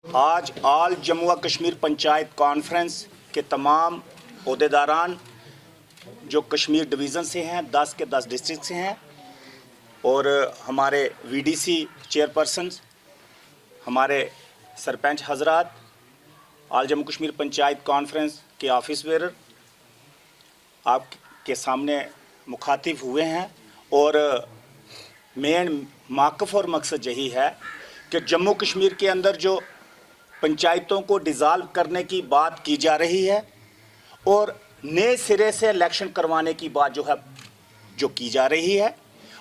आज आल जम्मू व कश्मीर पंचायत कॉन्फ्रेंस के तमाम अहदेदारान जो कश्मीर डिवीज़न से हैं, 10 के 10 डिस्ट्रिक्ट से हैं, और हमारे वीडीसी चेयरपर्सन्स, हमारे सरपंच हजरात, आल जम्मू कश्मीर पंचायत कॉन्फ्रेंस के ऑफिस बेरर आपके सामने मुखातिब हुए हैं। और मेन मौक़िफ़ और मकसद यही है कि जम्मू कश्मीर के अंदर जो पंचायतों को डिज़ाल्व करने की बात की जा रही है और नए सिरे से इलेक्शन करवाने की बात जो की जा रही है,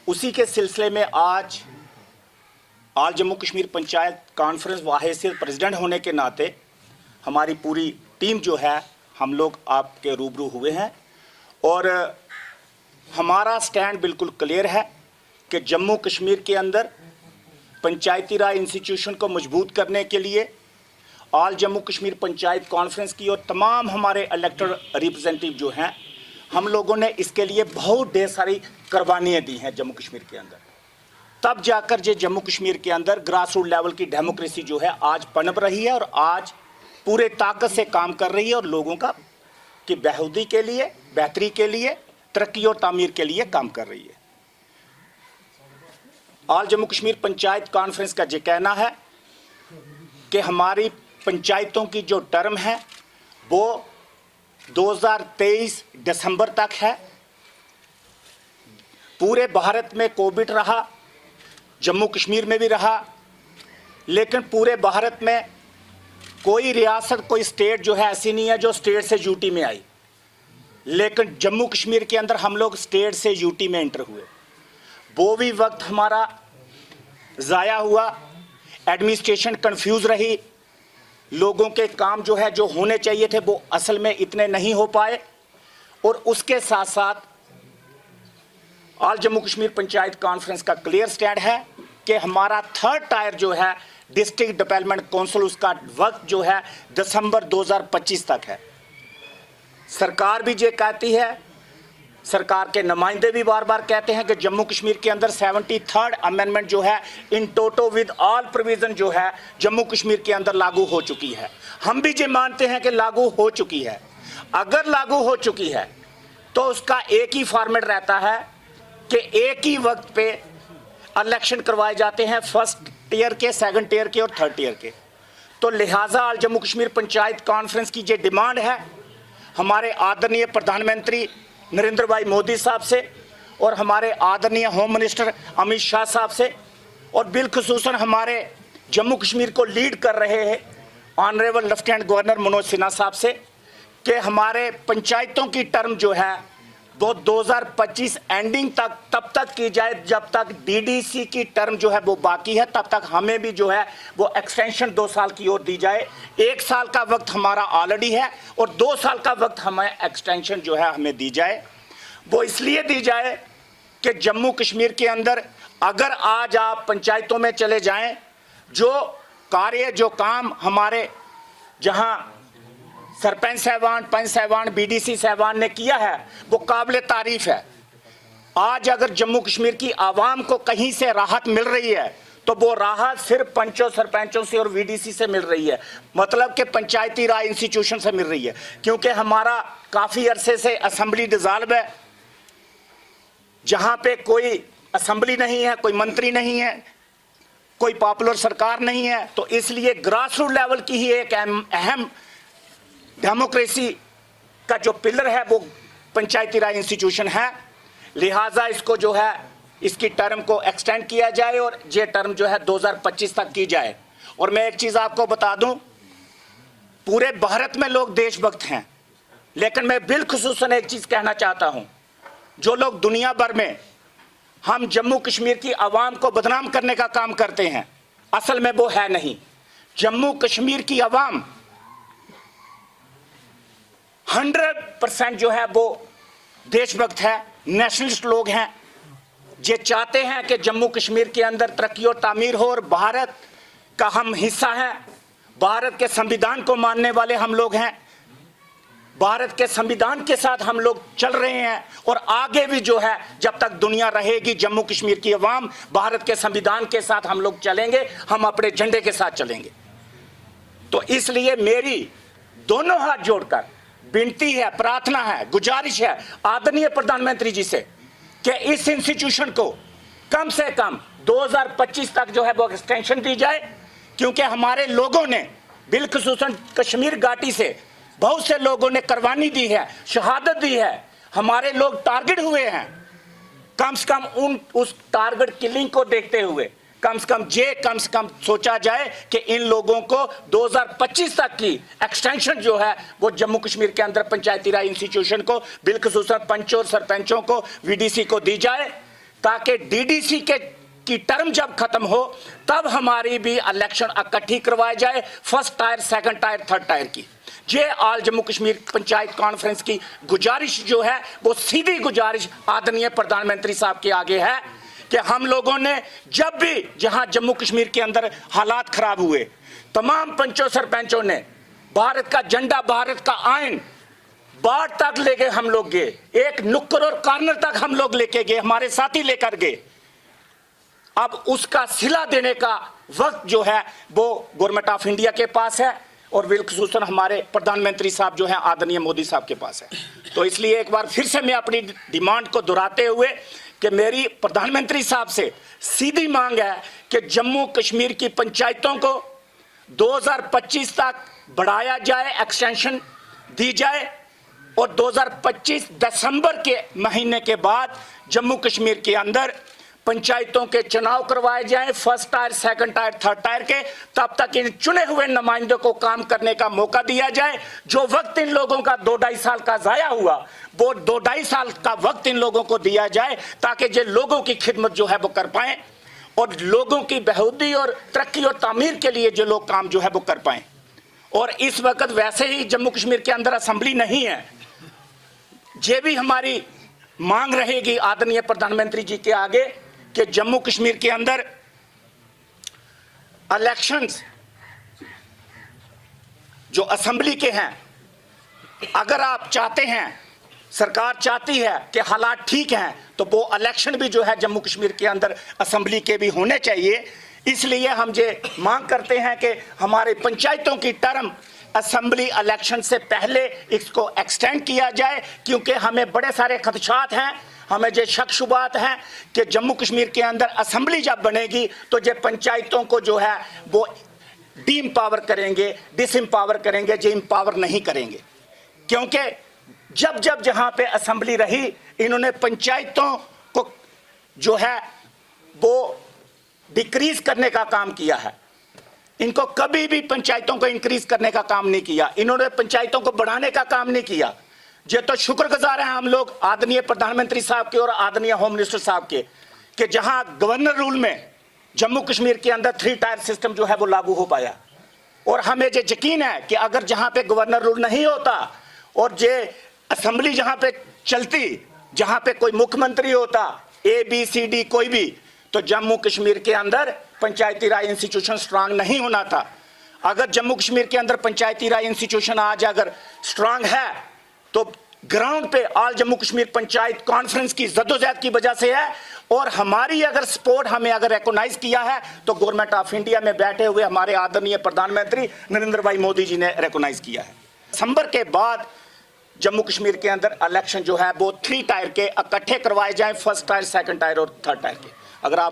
उसी के सिलसिले में आज आल जम्मू कश्मीर पंचायत कॉन्फ्रेंस वाहियत प्रेसिडेंट होने के नाते हमारी पूरी टीम जो है, हम लोग आपके रूबरू हुए हैं। और हमारा स्टैंड बिल्कुल क्लियर है कि जम्मू कश्मीर के अंदर पंचायती राज इंस्टीट्यूशन को मजबूत करने के लिए आल जम्मू कश्मीर पंचायत कॉन्फ्रेंस की और तमाम हमारे इलेक्टेड रिप्रेजेंटेटिव जो हैं, हम लोगों ने इसके लिए बहुत ढेर सारी कुर्बानियाँ दी हैं जम्मू कश्मीर के अंदर। तब जाकर जो जम्मू कश्मीर के अंदर ग्रास रूट लेवल की डेमोक्रेसी जो है आज पनप रही है और आज पूरे ताकत से काम कर रही है और लोगों का की बेहूदी के लिए, बेहतरी के लिए, तरक्की और तामीर के लिए काम कर रही है। आल जम्मू कश्मीर पंचायत कॉन्फ्रेंस का ये कहना है कि हमारी पंचायतों की जो टर्म है वो 2023 दिसंबर तक है। पूरे भारत में कोविड रहा, जम्मू कश्मीर में भी रहा, लेकिन पूरे भारत में कोई रियासत, कोई स्टेट जो है ऐसी नहीं है जो स्टेट से यूटी में आई, लेकिन जम्मू कश्मीर के अंदर हम लोग स्टेट से यूटी में एंटर हुए। वो भी वक्त हमारा ज़ाया हुआ, एडमिनिस्ट्रेशन कंफ्यूज रही, लोगों के काम जो है जो होने चाहिए थे वो असल में इतने नहीं हो पाए। और उसके साथ साथ आल जम्मू कश्मीर पंचायत कॉन्फ्रेंस का क्लियर स्टैंड है कि हमारा थर्ड टायर जो है डिस्ट्रिक्ट डेवलपमेंट काउंसिल, उसका वक्त जो है दिसंबर 2025 तक है। सरकार भी ये कहती है, सरकार के नुमाइंदे भी बार बार कहते हैं कि जम्मू कश्मीर के अंदर 73rd अमेंडमेंट जो है इन टोटो विद ऑल प्रोविज़न जो है जम्मू कश्मीर के अंदर लागू हो चुकी है। हम भी ये मानते हैं कि लागू हो चुकी है। अगर लागू हो चुकी है तो उसका एक ही फॉर्मेट रहता है कि एक ही वक्त पे इलेक्शन करवाए जाते हैं, फर्स्ट टीयर के, सेकंड टीयर के और थर्ड टीयर के। तो लिहाजा आल जम्मू कश्मीर पंचायत कॉन्फ्रेंस की ये डिमांड है हमारे आदरणीय प्रधानमंत्री नरेंद्र भाई मोदी साहब से और हमारे आदरणीय होम मिनिस्टर अमित शाह साहब से, और बिलखुसूसन हमारे जम्मू कश्मीर को लीड कर रहे हैं honourable lieutenant governor Manoj Sinha साहब से, कि हमारे पंचायतों की टर्म जो है वो 2025 एंडिंग तक तब तक की जाए जब तक डीडीसी की टर्म जो है वो बाकी है, तब तक हमें भी जो है वो एक्सटेंशन 2 साल की ओर दी जाए। 1 साल का वक्त हमारा ऑलरेडी है और 2 साल का वक्त हमें एक्सटेंशन जो है हमें दी जाए। वो इसलिए दी जाए कि जम्मू कश्मीर के अंदर अगर आज आप पंचायतों में चले जाएं, जो कार्य, जो काम हमारे जहां सरपंच साहबान, पंच साहबान, बीडीसी साहबान ने किया है वो काबिल तारीफ है। आज अगर जम्मू कश्मीर की आवाम को कहीं से राहत मिल रही है तो वो राहत सिर्फ पंचों, सरपंचों से और वीडीसी से मिल रही है, मतलब कि पंचायती राज इंस्टीट्यूशन से मिल रही है। क्योंकि हमारा काफ़ी अरसे से असेंबली डिज़ाल्व है, जहाँ पे कोई असेंबली नहीं है, कोई मंत्री नहीं है, कोई पॉपुलर सरकार नहीं है, तो इसलिए ग्रास रूट लेवल की ही एक अहम डेमोक्रेसी का जो पिलर है वो पंचायती राज इंस्टीट्यूशन है। लिहाजा इसको जो है इसकी टर्म को एक्सटेंड किया जाए और ये टर्म जो है 2025 तक की जाए। और मैं एक चीज़ आपको बता दूं, पूरे भारत में लोग देशभक्त हैं, लेकिन मैं बिलखुसूसन एक चीज़ कहना चाहता हूं, जो लोग दुनिया भर में हम जम्मू कश्मीर की आवाम को बदनाम करने का काम करते हैं, असल में वो है नहीं। जम्मू कश्मीर की आवाम 100% जो है वो देशभक्त है, नेशनलिस्ट लोग हैं। ये चाहते हैं कि जम्मू कश्मीर के अंदर तरक्की और तामीर हो और भारत का हम हिस्सा हैं। भारत के संविधान को मानने वाले हम लोग हैं, भारत के संविधान के साथ हम लोग चल रहे हैं और आगे भी जो है जब तक दुनिया रहेगी जम्मू कश्मीर की आवाम भारत के संविधान के साथ हम लोग चलेंगे, हम अपने झंडे के साथ चलेंगे। तो इसलिए मेरी दोनों हाथ जोड़कर विनती है, प्रार्थना है, गुजारिश है आदरणीय प्रधानमंत्री जी से कि इस इंस्टीट्यूशन को कम से कम 2025 तक जो है वो एक्सटेंशन दी जाए, क्योंकि हमारे लोगों ने बिलखुसूसन कश्मीर घाटी से बहुत से लोगों ने कुर्बानी दी है, शहादत दी है, हमारे लोग टारगेट हुए हैं। कम से कम उस टारगेट किलिंग को देखते हुए कम से कम सोचा जाए कि इन लोगों को 2025 तक की एक्सटेंशन जो है वो जम्मू कश्मीर के अंदर पंचायती राज इंस्टीट्यूशन को बिलखुसूसन पंचों और सरपंचों को, वीडीसी को दी जाए, ताकि डीडीसी की टर्म जब खत्म हो तब हमारी भी इलेक्शन इकट्ठी करवाई जाए, first tier, second tier, third tier की। ये ऑल जम्मू कश्मीर पंचायत कॉन्फ्रेंस की गुजारिश जो है वो सीधी गुजारिश आदरणीय प्रधानमंत्री साहब के आगे है कि हम लोगों ने जब भी जहां जम्मू कश्मीर के अंदर हालात खराब हुए, तमाम पंचों सरपंचों ने भारत का झंडा, भारत का आइन बाढ़ तक लेके हम लोग गए, एक नुक्कड़ और कॉर्नर तक हम लोग लेके गए, हमारे साथी लेकर गए। अब उसका सिला देने का वक्त जो है वो गवर्नमेंट ऑफ इंडिया के पास है और बिलखुसूसन हमारे प्रधानमंत्री साहब जो हैं आदरणीय मोदी साहब के पास है। तो इसलिए एक बार फिर से मैं अपनी डिमांड को दोहराते हुए कि मेरी प्रधानमंत्री साहब से सीधी मांग है कि जम्मू कश्मीर की पंचायतों को 2025 तक बढ़ाया जाए, एक्सटेंशन दी जाए और 2025 दिसंबर के महीने के बाद जम्मू कश्मीर के अंदर पंचायतों के चुनाव करवाए जाएं, first tier, second tier, third tier के। तब तक इन चुने हुए नुमाइंदों को काम करने का मौका दिया जाए। जो वक्त इन लोगों का 2-2.5 साल का जाया हुआ, वो 2-2.5 साल का वक्त इन लोगों को दिया जाए ताकि जो लोगों की खिदमत जो है वो कर पाएं और लोगों की बेहूदी और तरक्की और तामीर के लिए जो लोग काम जो है वो कर पाएं। और इस वक्त वैसे ही जम्मू कश्मीर के अंदर असेंबली नहीं है। ये भी हमारी मांग रहेगी आदरणीय प्रधानमंत्री जी के आगे कि जम्मू कश्मीर के अंदर इलेक्शंस जो असेंबली के हैं, अगर आप चाहते हैं, सरकार चाहती है कि हालात ठीक हैं, तो वो इलेक्शन भी जो है जम्मू कश्मीर के अंदर असेंबली के भी होने चाहिए। इसलिए हम ये मांग करते हैं कि हमारे पंचायतों की टर्म असेंबली इलेक्शन से पहले इसको एक्सटेंड किया जाए, क्योंकि हमें बड़े सारे खदशात हैं, हमें जो शक शुबात हैं कि जम्मू कश्मीर के अंदर असेंबली जब बनेगी तो जो पंचायतों को जो है वो डी एम्पावर करेंगे, डिसएम्पावर करेंगे, जो एम्पावर नहीं करेंगे। क्योंकि जब जहां पे असेंबली रही, इन्होंने पंचायतों को जो है वो डिक्रीज करने का काम किया है। इनको कभी भी पंचायतों को इंक्रीज करने का काम नहीं किया, इन्होंने पंचायतों को बढ़ाने का काम नहीं किया। ये तो शुक्रगुजार हैं हम लोग आदरणीय प्रधानमंत्री साहब के और आदरणीय होम मिनिस्टर साहब के कि जहां गवर्नर रूल में जम्मू कश्मीर के अंदर 3 टायर सिस्टम जो है वो लागू हो पाया। और हमें ये यकीन है कि अगर जहां पे गवर्नर रूल नहीं होता और ये असेंबली जहां पे चलती, जहां पे कोई मुख्यमंत्री होता, ABCD कोई भी, तो जम्मू कश्मीर के अंदर पंचायती राज इंस्टीट्यूशन स्ट्रांग नहीं होना था। अगर जम्मू कश्मीर के अंदर पंचायती राज इंस्टीट्यूशन आज अगर स्ट्रांग है तो ग्राउंड पे ऑल जम्मू कश्मीर पंचायत कॉन्फ्रेंस की जद्दोजहद की वजह से है। और हमारी अगर सपोर्ट हमें अगर रिकॉग्नाइज किया है तो गवर्नमेंट ऑफ इंडिया में बैठे हुए हमारे आदरणीय प्रधानमंत्री नरेंद्र भाई मोदी जी ने रिकॉग्नाइज किया है। दिसंबर के बाद जम्मू कश्मीर के अंदर इलेक्शन जो है वो 3 टायर के इकट्ठे करवाए जाएं, फर्स्ट टायर, सेकंड टायर और थर्ड टायर के। अगर आप